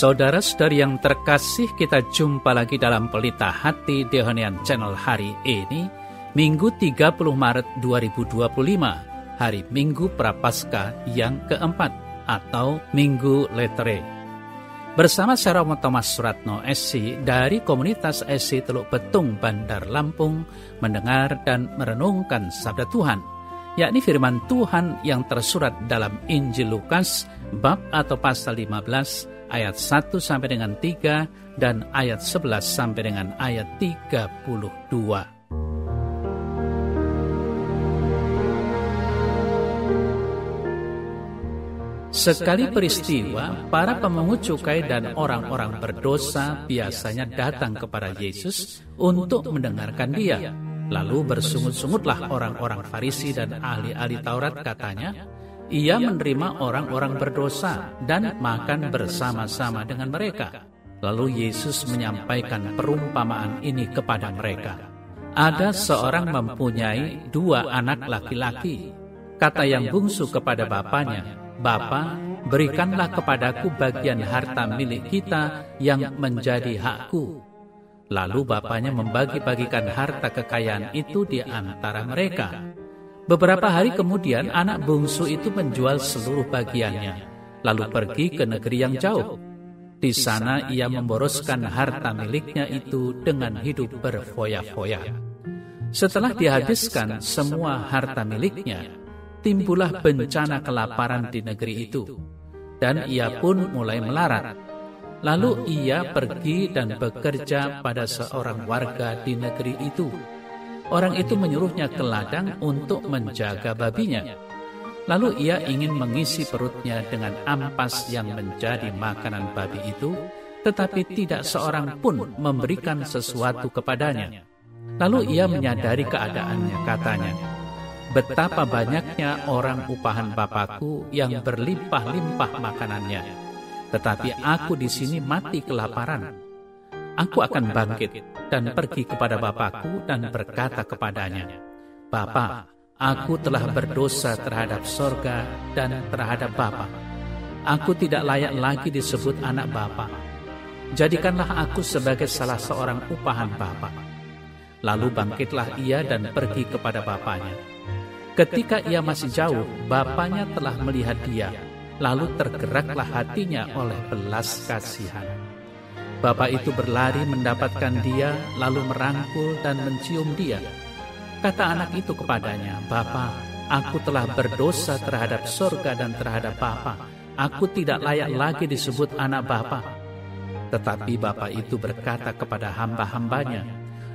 Saudara-saudari yang terkasih, kita jumpa lagi dalam Pelita Hati Dehonian Channel hari ini, Minggu 30 Maret 2025, hari Minggu Prapaskah yang keempat atau Minggu Letere. Bersama saya Romo Thomas Suratno SC dari komunitas SC Teluk Betung, Bandar Lampung, mendengar dan merenungkan Sabda Tuhan, yakni firman Tuhan yang tersurat dalam Injil Lukas, bab atau pasal 15, ayat 1 sampai dengan 3 dan ayat 11 sampai dengan ayat 32. Sekali peristiwa, para pemungut cukai dan orang-orang berdosa biasanya datang kepada Yesus untuk mendengarkan Dia. Lalu bersungut-sungutlah orang-orang Farisi dan ahli-ahli Taurat, katanya, Ia menerima orang-orang berdosa dan makan bersama-sama dengan mereka. Lalu Yesus menyampaikan perumpamaan ini kepada mereka. Ada seorang mempunyai 2 anak laki-laki. Kata yang bungsu kepada bapaknya, "Bapa, berikanlah kepadaku bagian harta milik kita yang menjadi hakku." Lalu bapaknya membagi-bagikan harta kekayaan itu di antara mereka. Beberapa hari kemudian anak bungsu itu menjual seluruh bagiannya, lalu pergi ke negeri yang jauh. Di sana ia memboroskan harta miliknya itu dengan hidup berfoya-foya. Setelah dihabiskan semua harta miliknya, timbullah bencana kelaparan di negeri itu, dan ia pun mulai melarat. Lalu ia pergi dan bekerja pada seorang warga di negeri itu. Orang itu menyuruhnya ke ladang untuk menjaga babinya. Lalu ia ingin mengisi perutnya dengan ampas yang menjadi makanan babi itu, tetapi tidak seorang pun memberikan sesuatu kepadanya. Lalu ia menyadari keadaannya, katanya, "Betapa banyaknya orang upahan Bapakku yang berlimpah-limpah makanannya, tetapi aku di sini mati kelaparan. Aku akan bangkit dan pergi kepada Bapakku dan berkata kepadanya, Bapa, aku telah berdosa terhadap sorga dan terhadap Bapa. Aku tidak layak lagi disebut anak Bapa. Jadikanlah aku sebagai salah seorang upahan Bapa." Lalu bangkitlah ia dan pergi kepada bapaknya. Ketika ia masih jauh, bapaknya telah melihat dia, lalu tergeraklah hatinya oleh belas kasihan. Bapak itu berlari mendapatkan dia, lalu merangkul dan mencium dia. Kata anak itu kepadanya, "Bapa, aku telah berdosa terhadap sorga dan terhadap Bapa. Aku tidak layak lagi disebut anak Bapa." Tetapi bapak itu berkata kepada hamba-hambanya,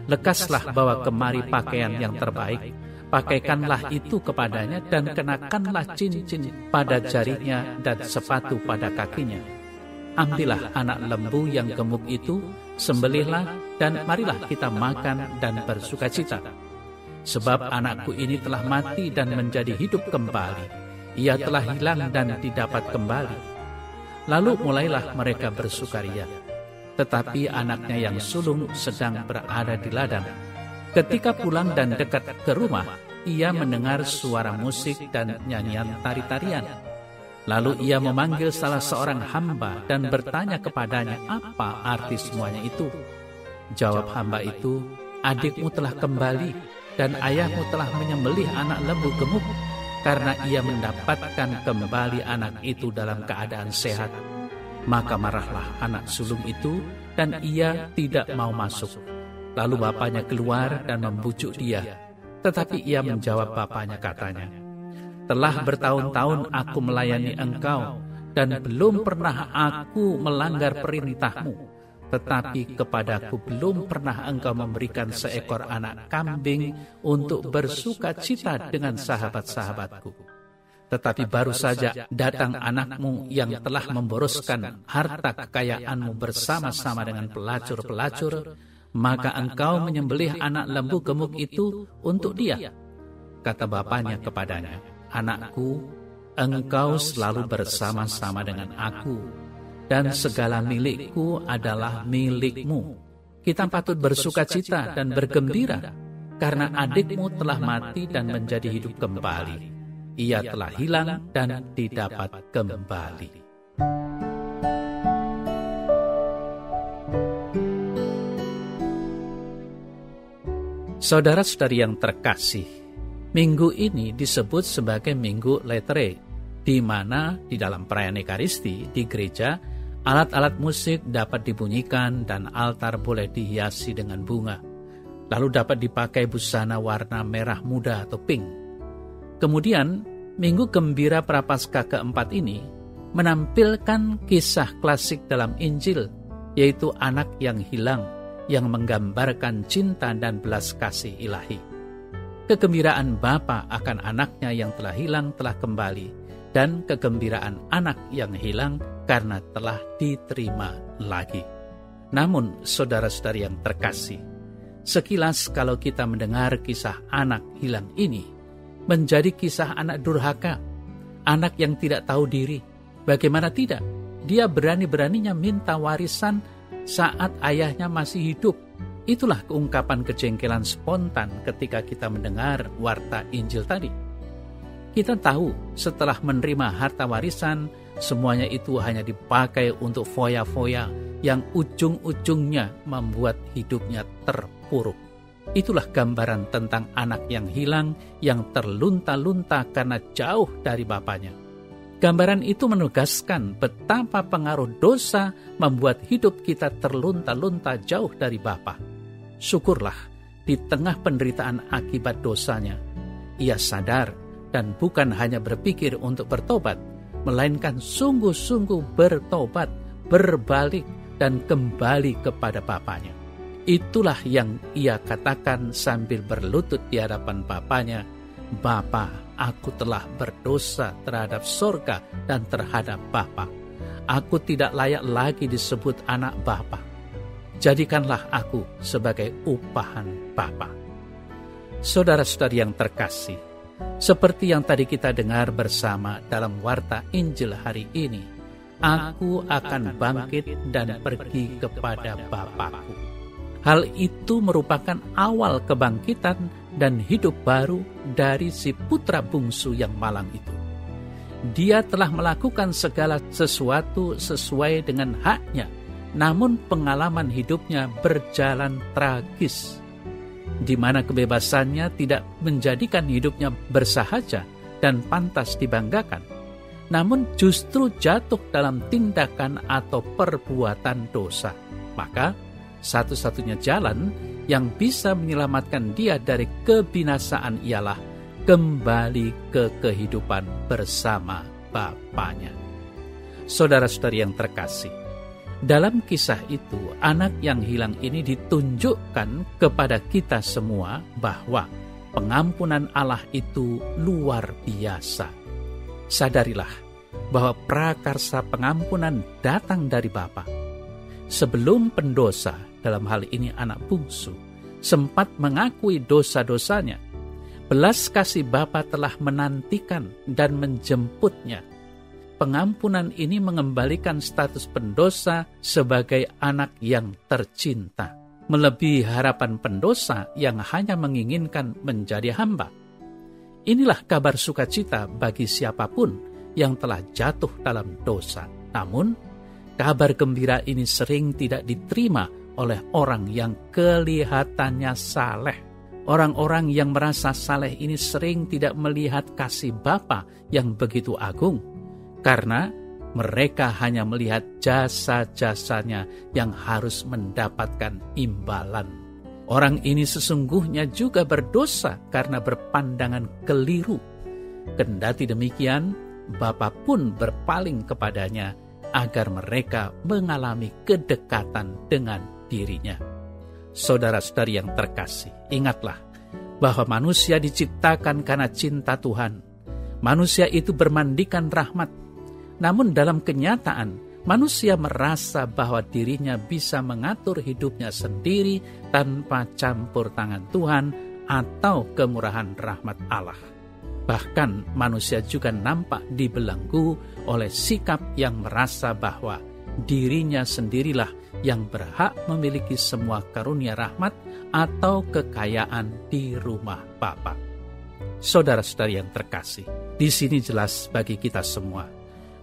"Lekaslah bawa kemari pakaian yang terbaik, pakaikanlah itu kepadanya dan kenakanlah cincin pada jarinya dan sepatu pada kakinya. Ambillah anak lembu yang gemuk itu, sembelihlah, dan marilah kita makan dan bersukacita. Sebab anakku ini telah mati dan menjadi hidup kembali. Ia telah hilang dan didapat kembali." Lalu mulailah mereka bersukaria. Tetapi anaknya yang sulung sedang berada di ladang. Ketika pulang dan dekat ke rumah, ia mendengar suara musik dan nyanyian tari-tarian. Lalu ia memanggil salah seorang hamba dan bertanya kepadanya apa arti semuanya itu. Jawab hamba itu, "Adikmu telah kembali dan ayahmu telah menyembelih anak lembu gemuk, karena ia mendapatkan kembali anak itu dalam keadaan sehat." Maka marahlah anak sulung itu dan ia tidak mau masuk. Lalu bapaknya keluar dan membujuk dia. Tetapi ia menjawab bapaknya, katanya, "Telah bertahun-tahun aku melayani engkau dan belum pernah aku melanggar perintahmu. Tetapi kepadaku belum pernah engkau memberikan seekor anak kambing untuk bersuka cita dengan sahabat-sahabatku. Tetapi baru saja datang anakmu yang telah memboroskan harta kekayaanmu bersama-sama dengan pelacur-pelacur, maka engkau menyembelih anak lembu gemuk itu untuk dia." Kata bapaknya kepadanya, "Anakku, engkau selalu bersama-sama dengan aku, dan segala milikku adalah milikmu. Kita patut bersukacita dan bergembira, karena adikmu telah mati dan menjadi hidup kembali. Ia telah hilang dan didapat kembali." Saudara-saudari yang terkasih, minggu ini disebut sebagai Minggu Lettere, di mana di dalam perayaan Ekaristi di gereja, alat-alat musik dapat dibunyikan dan altar boleh dihiasi dengan bunga. Lalu dapat dipakai busana warna merah muda atau pink. Kemudian, Minggu Gembira Prapaskah keempat ini menampilkan kisah klasik dalam Injil, yaitu anak yang hilang, yang menggambarkan cinta dan belas kasih ilahi. Kegembiraan Bapa akan anaknya yang telah hilang telah kembali, dan kegembiraan anak yang hilang karena telah diterima lagi. Namun, saudara-saudari yang terkasih, sekilas kalau kita mendengar kisah anak hilang ini, menjadi kisah anak durhaka, anak yang tidak tahu diri. Bagaimana tidak? Dia berani-beraninya minta warisan saat ayahnya masih hidup. Itulah keungkapan kejengkelan spontan ketika kita mendengar warta Injil tadi. Kita tahu setelah menerima harta warisan, semuanya itu hanya dipakai untuk foya-foya yang ujung-ujungnya membuat hidupnya terpuruk. Itulah gambaran tentang anak yang hilang, yang terlunta-lunta karena jauh dari bapaknya. Gambaran itu menegaskan betapa pengaruh dosa membuat hidup kita terlunta-lunta jauh dari Bapa. Syukurlah, di tengah penderitaan akibat dosanya, ia sadar dan bukan hanya berpikir untuk bertobat, melainkan sungguh-sungguh bertobat, berbalik, dan kembali kepada Bapanya. Itulah yang ia katakan sambil berlutut di hadapan Bapanya, "Bapa, aku telah berdosa terhadap sorga dan terhadap Bapa. Aku tidak layak lagi disebut anak Bapa. Jadikanlah aku sebagai upahan Bapa." Saudara-saudari yang terkasih, seperti yang tadi kita dengar bersama dalam warta Injil hari ini, aku akan bangkit dan pergi kepada Bapakku. Hal itu merupakan awal kebangkitan dan hidup baru dari si putra bungsu yang malang itu. Dia telah melakukan segala sesuatu sesuai dengan haknya, namun pengalaman hidupnya berjalan tragis, di mana kebebasannya tidak menjadikan hidupnya bersahaja dan pantas dibanggakan, namun justru jatuh dalam tindakan atau perbuatan dosa. Maka, satu-satunya jalan yang bisa menyelamatkan dia dari kebinasaan ialah kembali ke kehidupan bersama Bapaknya. Saudara-saudari yang terkasih, dalam kisah itu, anak yang hilang ini ditunjukkan kepada kita semua bahwa pengampunan Allah itu luar biasa. Sadarilah bahwa prakarsa pengampunan datang dari Bapa. Sebelum pendosa, dalam hal ini anak bungsu, sempat mengakui dosa-dosanya, belas kasih Bapa telah menantikan dan menjemputnya. Pengampunan ini mengembalikan status pendosa sebagai anak yang tercinta, melebihi harapan pendosa yang hanya menginginkan menjadi hamba. Inilah kabar sukacita bagi siapapun yang telah jatuh dalam dosa. Namun, kabar gembira ini sering tidak diterima oleh orang yang kelihatannya saleh. Orang-orang yang merasa saleh ini sering tidak melihat kasih Bapa yang begitu agung, karena mereka hanya melihat jasa-jasanya yang harus mendapatkan imbalan. Orang ini sesungguhnya juga berdosa karena berpandangan keliru. Kendati demikian, Bapa pun berpaling kepadanya agar mereka mengalami kedekatan dengan dirinya. Saudara-saudari yang terkasih, ingatlah bahwa manusia diciptakan karena cinta Tuhan. Manusia itu bermandikan rahmat. Namun dalam kenyataan, manusia merasa bahwa dirinya bisa mengatur hidupnya sendiri tanpa campur tangan Tuhan atau kemurahan rahmat Allah. Bahkan manusia juga nampak dibelenggu oleh sikap yang merasa bahwa dirinya sendirilah yang berhak memiliki semua karunia rahmat atau kekayaan di rumah Bapa. Saudara-saudari yang terkasih, di sini jelas bagi kita semua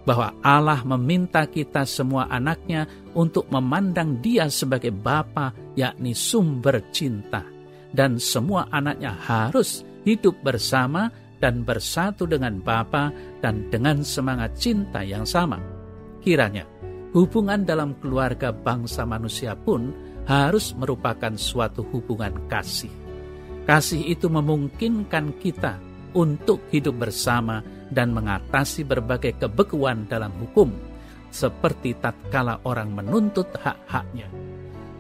bahwa Allah meminta kita semua anaknya untuk memandang Dia sebagai Bapa, yakni sumber cinta, dan semua anaknya harus hidup bersama dan bersatu dengan Bapa dan dengan semangat cinta yang sama. Kiranya hubungan dalam keluarga bangsa manusia pun harus merupakan suatu hubungan kasih. Kasih itu memungkinkan kita untuk hidup bersama dan mengatasi berbagai kebekuan dalam hukum, seperti tatkala orang menuntut hak-haknya.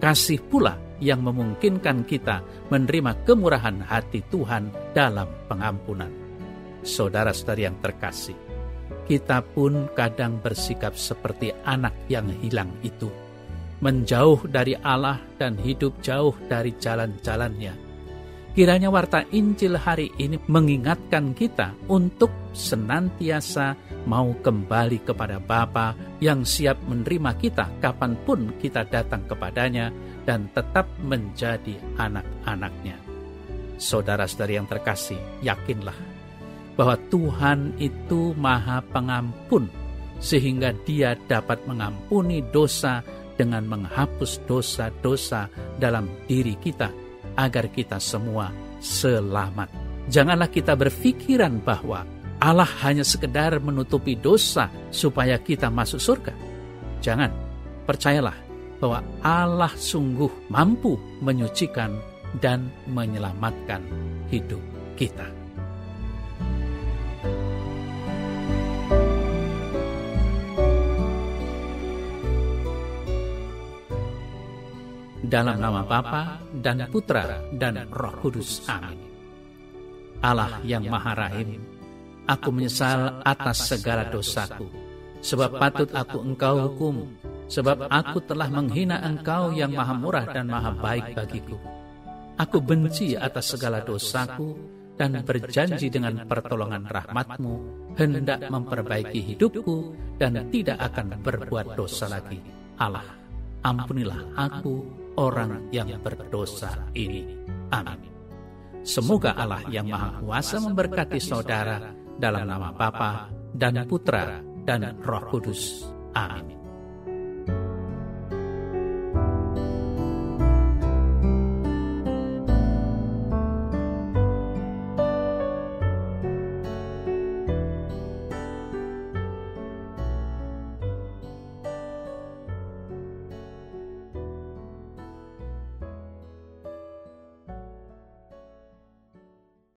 Kasih pula yang memungkinkan kita menerima kemurahan hati Tuhan dalam pengampunan. Saudara-saudari yang terkasih, kita pun kadang bersikap seperti anak yang hilang itu, menjauh dari Allah dan hidup jauh dari jalan-jalannya. Kiranya warta Injil hari ini mengingatkan kita untuk senantiasa mau kembali kepada Bapa yang siap menerima kita kapanpun kita datang kepadanya dan tetap menjadi anak-anaknya. Saudara-saudari yang terkasih, yakinlah bahwa Tuhan itu Maha Pengampun, sehingga Dia dapat mengampuni dosa dengan menghapus dosa-dosa dalam diri kita, agar kita semua selamat. Janganlah kita berpikiran bahwa Allah hanya sekedar menutupi dosa supaya kita masuk surga. Jangan, percayalah bahwa Allah sungguh mampu menyucikan dan menyelamatkan hidup kita. Dalam nama Bapa dan Putra dan Roh Kudus. Amin. Allah yang Maha Rahim, aku menyesal atas segala dosaku, sebab patut aku Engkau hukum, sebab aku telah menghina Engkau yang Maha Murah dan Maha Baik bagiku. Aku benci atas segala dosaku dan berjanji dengan pertolongan rahmat-Mu hendak memperbaiki hidupku dan tidak akan berbuat dosa lagi. Allah, ampunilah aku, orang yang berdosa ini. Amin. Semoga Allah yang Maha Kuasa memberkati saudara dalam nama Bapa dan Putra dan Roh Kudus. Amin.